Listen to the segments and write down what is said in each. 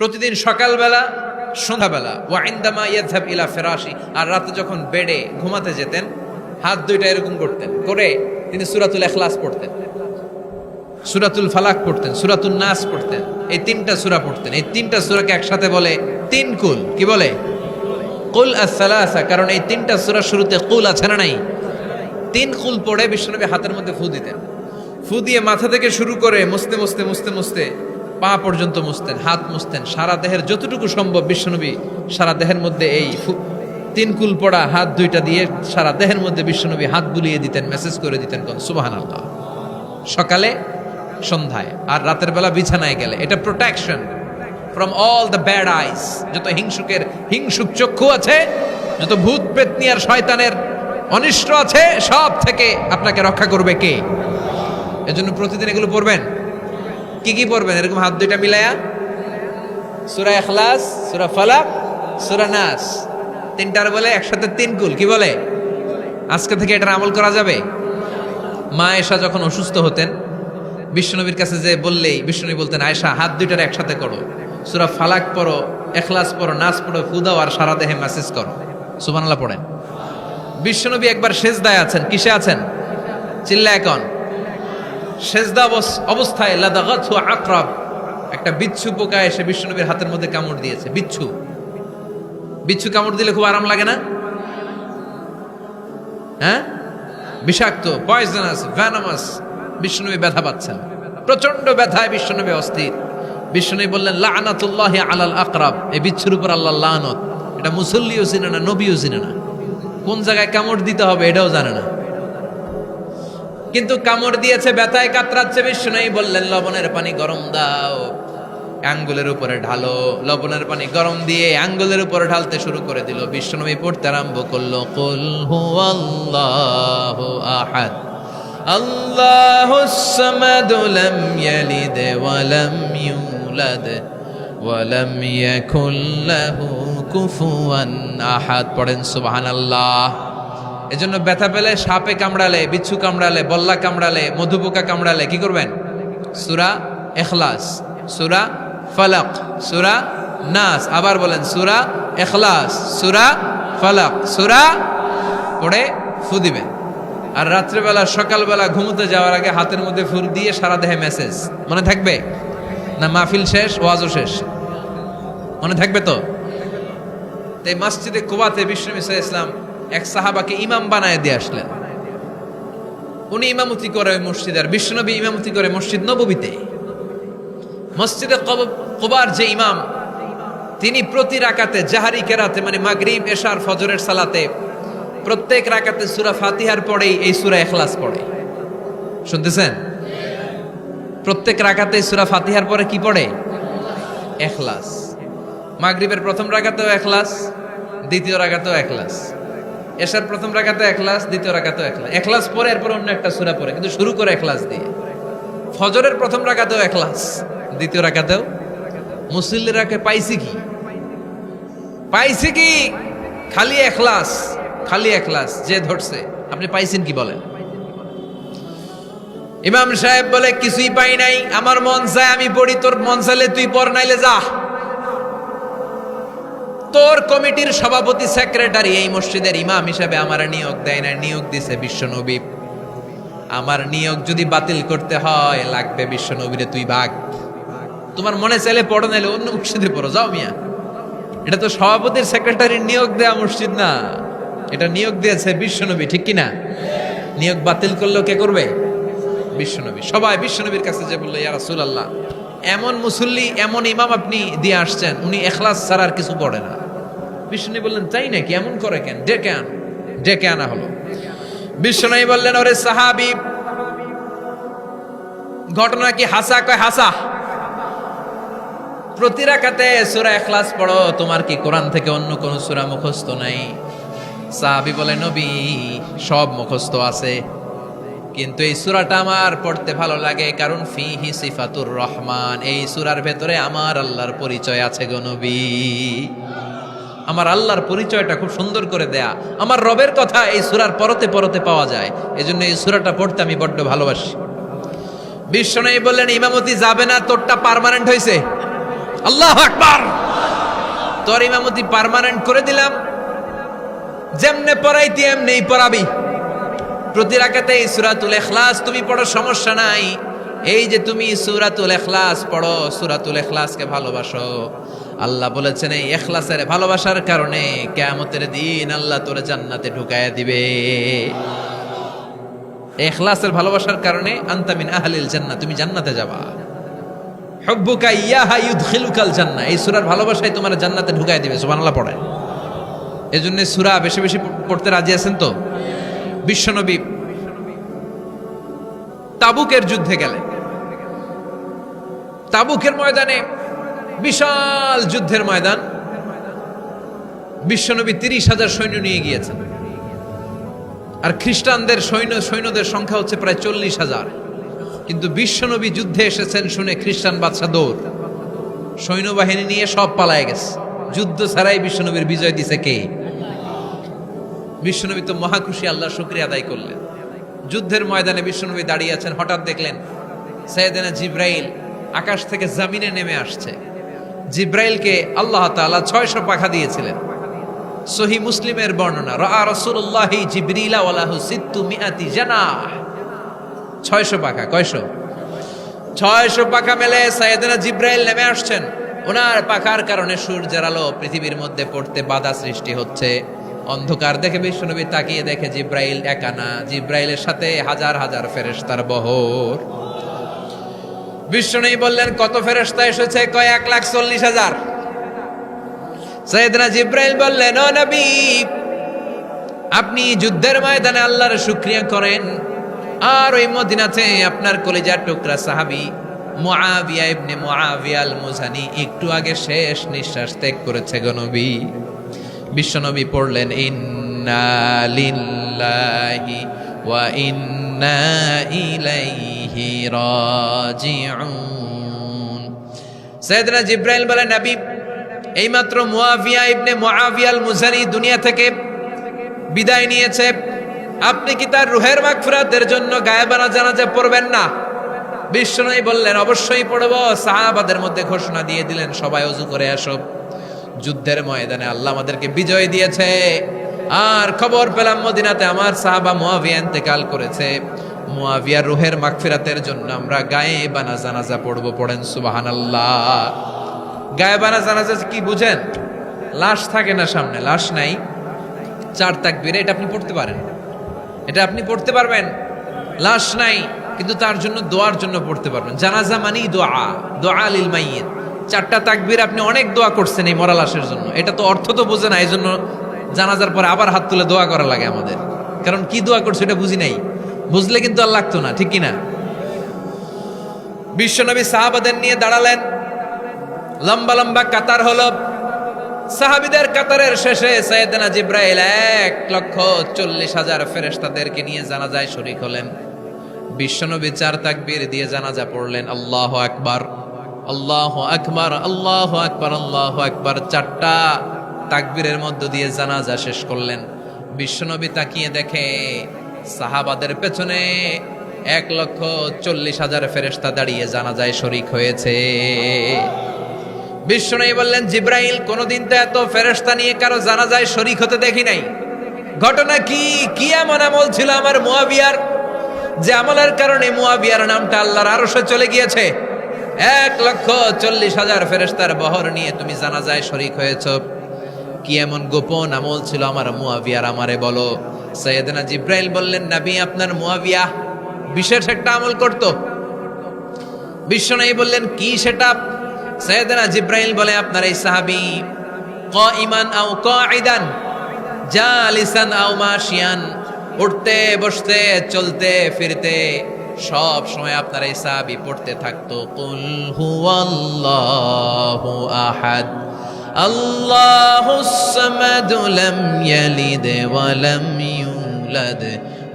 প্রতিদিন সকালবেলা, সন্ধ্যাবেলা, ওয়া ইনদামা ইয়াযহাব ইলা ফিরাশি, আর রাতে যখন বেডে ঘুমাতে যেতেন হাত দুইটা এরকম করতেন, করে তিনি সূরাতুল ইখলাস পড়তেন, সূরাতুল ফালাক পড়তেন, সূরাতুন নাস পড়তেন। এই তিনটা সূরা পড়তেন। এই তিনটা সূরাকে একসাথে বলে তিন কুল। কি বলে? কুল আস-সালাসা। কারণ এই তিনটা সূরার শুরুতে কুল আছে না নাই? তিন কুল পড়ে বিশ্বনবী হাতের মধ্যে ফু দিতেন। ফু দিয়ে মাথা থেকে শুরু করে মুছতে মুছতে মুছতে মুছতে পা পর্যন্ত মুছতেন, হাত মুছতেন, সারা দেহের যতটুকু সম্ভব বিশ্বনবী সারা দেহের মধ্যে এই তিন কুল পড়া হাত দুইটা দিয়ে সারা দেহের মধ্যে বিশ্বনবী হাত বুলিয়ে দিতেন, মেসেজ করে দিতেন কোন সুবহানাল্লাহ। সকালে, সন্ধ্যায়, আর রাতের বেলা বিছানায় গেলে। এটা protection from all the bad আইস। যত হিংসুক চক্ষু আছে, যত ভূত পেতনি আর শয়তানের অনিষ্ট আছে, সব থেকে আপনাকে রক্ষা করবে কে? এজন্য প্রতিদিন এগুলো পড়বেন। কি কি পড়বেন? এরকম হাত দুইটা মিলায়া সূরা ইখলাস, সূরা ফালাক, সূরা নাস, তিনটার বলে একসাথে তিন কুল। কি বলে? আজকে থেকে এটার আমল করা যাবে। মা আয়েশা যখন অসুস্থ হতেন বিশ্বনবীর কাছে যে বললেই বিশ্বনবী বলতেন, আয়েশা হাত দুইটার একসাথে করো, সূরা ফালাক পড়ো, ইখলাস পড়ো, নাস পড়ো, ফু দাও, আর সারা দেহে মেসেজ করো। সুবহানাল্লাহ পড়েন। বিশ্বনবী একবার সেজদায় আছেন। কিসে আছেন? চিল্লা এখন। সেজদা অবস্থায় লাদাগাতহু আকরাব, একটা বিচ্ছু পোকা এসে বিশ্বনবীর হাতের মধ্যে কামড় দিয়েছে। বিচ্ছু কামড় দিলে খুব আরাম লাগে না? হ্যাঁ, বিষাক্ত, পয়জনাস, ভ্যানামাস। বিশ্বনবী ব্যথা পাচ্ছেন, প্রচন্ড ব্যথায় বিশ্বনবী অস্থির। বিশ্বনবী বললেন, লাআনাতুল্লাহি আলাল আকরাব, এই বিচ্ছুর উপর আল্লাহর লানত। এটা মুসল্লিও চিনে না, নবীও চিনে না, কোন জায়গায় কামড় দিতে হবে এটাও জানে না, কিন্তু কামড় দিয়েছে, ব্যথায় কাতরাচ্ছে। বিশ্বনবী বললেন, লবণের পানি গরম দাও, আঙ্গুলের উপরে ঢালো। লবণের পানি গরম দিয়ে আঙ্গুলের উপরে ঢালতে শুরু করে দিল। বিশ্বনবী পড়তে আরম্ভ করলো, কুল হুয়াল্লাহু আহাদ আল্লাহুস সামাদ লাম ইয়ালিদ ওয়া লাম ইউলাদ ওয়া লাম ইয়াকুল লাহু কুফুয়ান আহাদ। পড়েন সুবহানাল্লাহ। এজন্য ব্যথা পেলে, সাপে কামড়ালে, বিচ্ছু কামড়ালে, বল্লা কামড়ালে, মধুপোকা কামড়ালে কি করবেন? সূরা ইখলাস, সূরা ফালাক, সূরা নাস। আবার বলেন, সূরা ইখলাস, সূরা ফালাক, সূরা পড়ে ফু দিবেন। আর রাত্রেবেলা, সকালবেলা ঘুমোতে যাওয়ার আগে হাতের মধ্যে ফুর দিয়ে সারা দেহে মেসেজ। মনে থাকবে না? মাহফিল শেষ, ওয়াজও শেষ, মনে থাকবে তো? এই মসজিদে কুবাতে বিশ্বনবী সাল্লাল্লাহু আলাইহি ওয়াসাল্লাম এক সাহাবাকে ইমাম বানায় দিয়ে আসলেন। উনি ইমামতি করে মসজিদে, আর বিশ্বনবী ইমামতি করে মসজিদ নববীতে। মসজিদে কুবার যে ইমাম, তিনি প্রতি রাকাতে জাহারি কেরাতে, মানে মাগরিব, এশার, ফজরের সালাতে প্রত্যেক রাকাতে সূরা ফাতিহার পরেই এই সূরা ইখলাস পড়ে। শুনতেছেন? প্রত্যেক রাকাতে সূরা ফাতিহার পরে কি পড়ে? ইখলাস। মাগরিবের প্রথম রাকাতেও ইখলাস, দ্বিতীয় রাকাতেও ইখলাস, এশার প্রথম রাকাতে ইখলাস, দ্বিতীয় রাকাতেও ইখলাস। ইখলাস পরে এরপর অন্য একটা সূরা পড়ে, কিন্তু শুরু করে ইখলাস দিয়ে। ফজরের প্রথম রাকাতেও ইখলাস, দ্বিতীয় রাকাতেও। মুসল্লিরাকে পাইছে কি? পাইছে কি? খালি ইখলাস, খালি ইখলাস। যে ধরছে, আপনি পাইছেন কি বলেন? ইমাম সাহেব বলে, কিছুই পাই নাই, আমার মন চায় আমি পড়ি, তোর মন চাইলে তুই পড়, নাইলে যা। তোর কমিটির সভাপতি, সেক্রেটারি, এই মসজিদের ইমাম হিসেবে আমার নিয়োগ দেয় না, নিয়োগ দিছে বিশ্বনবী। আমার নিয়োগ যদি বাতিল করতে হয়, লাগবে বিশ্বনবীরে তুই ভাগ। তোমার মনে চাইলে পড়ো, নাইলে অন্য মসজিদে পড়ো, যাও মিয়া। এটা তো সভাপতির, সেক্রেটারির নিয়োগ দেয়া মসজিদ না, এটা নিয়োগ দিয়েছে বিশ্বনবী, ঠিক কিনা? নিয়োগ বাতিল করলেও কে করবে? বিশ্বনবী। সবাই বিশ্বনবীর কাছে যে বললো, ইয়া রাসূলুল্লাহ, এমন মুসল্লি, এমন ইমাম আপনি দিয়ে আসছেন, উনি ইখলাস ছাড়া আর কিছু পড়ে না। বিশ্বনবী বললেন, তাই নাকি? এমন করে কেন? ডেকে আনা হলো। বিশ্বনবী বললেন, ওরে সাহাবী, ঘটনা কি হাসা? কয় হাসা। প্রতি রাকাতে সূরা ইখলাস পড়ো, তোমার কি কোরআন থেকে অন্য কোন সূরা মুখস্থ নাই? সাহাবী বলে, নবী, সব মুখস্থ আছে, কিন্তু এই সূরাটা আমার পড়তে ভালো লাগে, কারণ ফিহি সিফাতুর রহমান, এই সূরার ভেতরে আমার আল্লাহর পরিচয় আছে গো নবী। আমার আল্লাহর পরিচয়টা খুব সুন্দর করে দেয়া, আমার রবের কথা এই সূরার পরতে পরতে পাওয়া যায়, এজন্য এই সূরাটা পড়তে আমি বড্ড ভালোবাসি। বিশ্বনবী বললেন, ইমামতি যাবে না, তোরটা পার্মানেন্ট হয়েছে। আল্লাহু আকবার। তোর ইমামতি পার্মানেন্ট করে দিলাম, যেমনে পড়াইতি এমনেই পড়াবি। প্রতি রাকাতে সূরাতুল ইখলাস তুমি পড়ো, সমস্যা নাই। এই যে তুমি সূরাতুল ইখলাস পড়ো, সূরাতুল ইখলাসকে ভালোবাসো, আল্লাহ বলেছেন এই ইখলাসের ভালোবাসার কারণে কিয়ামতের দিন আল্লাহ তোরে জান্নাতে ঢুকায়া দিবে। ইখলাসের ভালোবাসার কারণে আনতা মিন আহলিল জান্নাহ, তুমি জান্নাতে যাবা। হুব্বুকা ইয়াহা ইউদখিলুকাল জান্নাহ, এই সূরার ভালোবাসাই তোমার জান্নাতে ঢুকায়া দিবে। সুবহানাল্লাহ পড়েন। এজন্য সূরা বেশি বেশি পড়তে রাজি আছেন তো? বিশ্বনবী তাবুকের যুদ্ধে গেলেন। তাবুকের ময়দানে বিশাল যুদ্ধের ময়দান, বিশ্বনবী 30,000 সৈন্য নিয়ে গিয়েছেন। আর খ্রিস্টানদের সৈন্যদের সংখ্যা হচ্ছে প্রায় 40,000। কিন্তু বিশ্বনবী যুদ্ধে এসেছেন শুনে খ্রিস্টান বাদশা দৌড়, সৈন্যবাহিনী নিয়ে সব পালায় গেছে। যুদ্ধ ছাড়াই বিশ্বনবীর বিজয় দিছে কে? বিশ্বনবী তো মহাখুশি, আল্লাহর শুকরিয়া আদায় করলেন। যুদ্ধের ময়দানে বিশ্বনবী দাঁড়িয়ে আছেন, হঠাৎ দেখলেন সাইয়েদনা জিব্রাইল আকাশ থেকে জমিনে নেমে আসছে। জিব্রাইলকে আল্লাহ তাআলা 600 পাখা দিয়েছিলেন। সহিহ মুসলিমের বর্ণনা, রাআ রাসূলুল্লাহি জিবরিলা ওয়া লাহু 600 জানাহ। 600 পাখা। কয়শো? 600 পাখা মেলে সাইয়েদনা জিব্রাইল নেমে আসছেন। ওনার পাখার কারণে সূর্যের আলো পৃথিবীর মধ্যে পড়তে বাধা সৃষ্টি হচ্ছে। অন্ধকার দেখে বিশ্বনবী তাকিয়ে দেখে জিব্রাইল একা না, জিব্রাইলের সাথে হাজার হাজার ফেরেশতার বহর। বিশ্বনবী বললেন, কত ফেরেশতা এসেছে? কয় 1,40,000। সাইয়েদনা জিব্রাইল বললেন, ও নবী, আপনি যুদ্ধের ময়দানে আল্লাহর শুকরিয়া করেন, আর ওই মদিনাতে আপনার কলিজার টুকরা সাহাবী মুআবিয়া ইবনে মুআবিয়া আল মুজানি একটু আগে শেষ নিঃশ্বাস ত্যাগ করেছে গো নবী। বিশ্বনবী পড়লেন, ইন্না লিল্লাহি ওয়া ইন্না ইলাইহি রাজিউন। সাইয়েদনা জিব্রাইল বলেন, নবী, এইমাত্র মুআবিয়া ইবনে মুআবিয়া আল মুজানি দুনিয়া থেকে বিদায় নিয়েছে, আপনি কি তার রুহের মাগফিরাতের জন্য গায়েবানা জানাজা পড়বেন না? বিশ্বনবী বললেন, অবশ্যই পড়ব। সাহাবাদের মধ্যে ঘোষণা দিয়ে দিলেন, সবাই ওযু করে আসো। যুদ্ধের ময়দানে আল্লাহ আমাদেরকে বিজয় দিয়েছে, আর খবর পেলাম মদিনাতে আমার সাহাবা মুআবিয়া ইন্তেকাল করেছে। মুআবিয়ার রুহের মাগফিরাতের জন্য আমরা গায়েবানা জানাজা পড়ব। পড়েন সুবহানাল্লাহ। গায়েবানা জানাজা কি বুঝেন? লাশ থাকে না সামনে, লাশ নাই, 4 তাকবীর, এটা আপনি পড়তে পারেন, এটা আপনি পড়তে পারবেন। লাশ নাই কিন্তু তার জন্য দোয়ার জন্য পড়তে পারবেন। জানাজা মানেই দোয়া, দোয়া লিল মাইয়িত। 4টা তাকবীর, আপনি অনেক দোয়া করছেন এই মরা লাশের জন্য, এটা তো অর্থ তো বোঝে না, এই জন্য জানাজার পরে আবার হাত তুলে দোয়া করা লাগে আমাদের, কারণ কি দোয়া করছে এটা বুঝি নাই। বুঝলে কিন্তু আর লাগতো না, ঠিক কিনা? বিশ্বনবী সাহাবাদের নিয়ে দাঁড়ালেন, লম্বা লম্বা কাতার হলো। সাহাবীদের কাতারের শেষে সাইয়েদনা জিব্রাইল 1,40,000 ফেরেশতাদেরকে নিয়ে জানাজায় শরীক হলেন। বিশ্বনবী 4 তাকবীর দিয়ে জানাজা পড়লেন, আল্লাহু আকবার, আল্লাহু আকবার, আল্লাহু আকবার, আল্লাহু আকবার। 4টা তাকবীরের মধ্য দিয়ে জানাজা শেষ করলেন। বিশ্বনবী তাকিয়ে দেখে সাহাবাদের পেছনে 1,40,000 ফেরেশতা দাঁড়িয়ে জানাজায় শরীক হয়েছে। বিশ্বনবী বললেন, জিব্রাইল, কোনদিন তো এত ফেরেশতা নিয়ে কারো জানাজায় শরীক হতে দেখি নাই। ঘটনা কি? কি এমন আমল ছিল আমার মুআবিয়ার, যে আমলের কারণে মুআবিয়ার নামটা আল্লাহর আরশে চলে গিয়েছে? 1,40,000 ফেরেশতার বহর নিয়ে তুমি জানাজায় শরীক হয়েছ। কি এমন গোপন আমল ছিল আমার মুআবিয়ার, আমারে বলো। সাইয়েদনা জিব্রাইল বললেন, নবী, আপনার মুআবিয়া বিশেষ একটা আমল করত। বিশ্বনবী বললেন, কি সেটা? সাইয়েদনা জিব্রাইল বলে, আপনার এই সাহাবী কাইমান আও কাঈদান, জালিসান আও মাশিয়ান, উঠতে বসতে চলতে ফিরতে সব সময় আপনার এই সাহাবী পড়তে থাকতো, কুল হুয়াল্লাহু আহাদ, আল্লাহুস সামাদ, লাম ইয়ালিদ ওয়া লাম ইউলাদ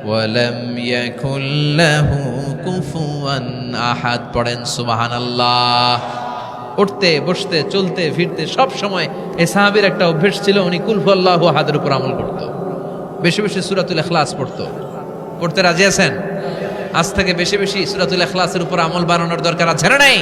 ওয়া লাম ইয়াকুল লাহু কুফুয়ান আহাদ। পড়েন সুবহানাল্লাহ। উঠতে বসতে চলতে ফিরতে সব সময় এই সাহাবীর একটা অভ্যাস ছিল, উনি কুল হুয়াল্লাহু আহাদের উপর আমল করত। বেশি বেশি সূরাতুল ইখলাস পড়তো। পড়তে রাজি আছেন? আজ থেকে বেশি বেশি সূরাতুল ইখলাসের উপর আমল বানানোর দরকার আছে না নাই?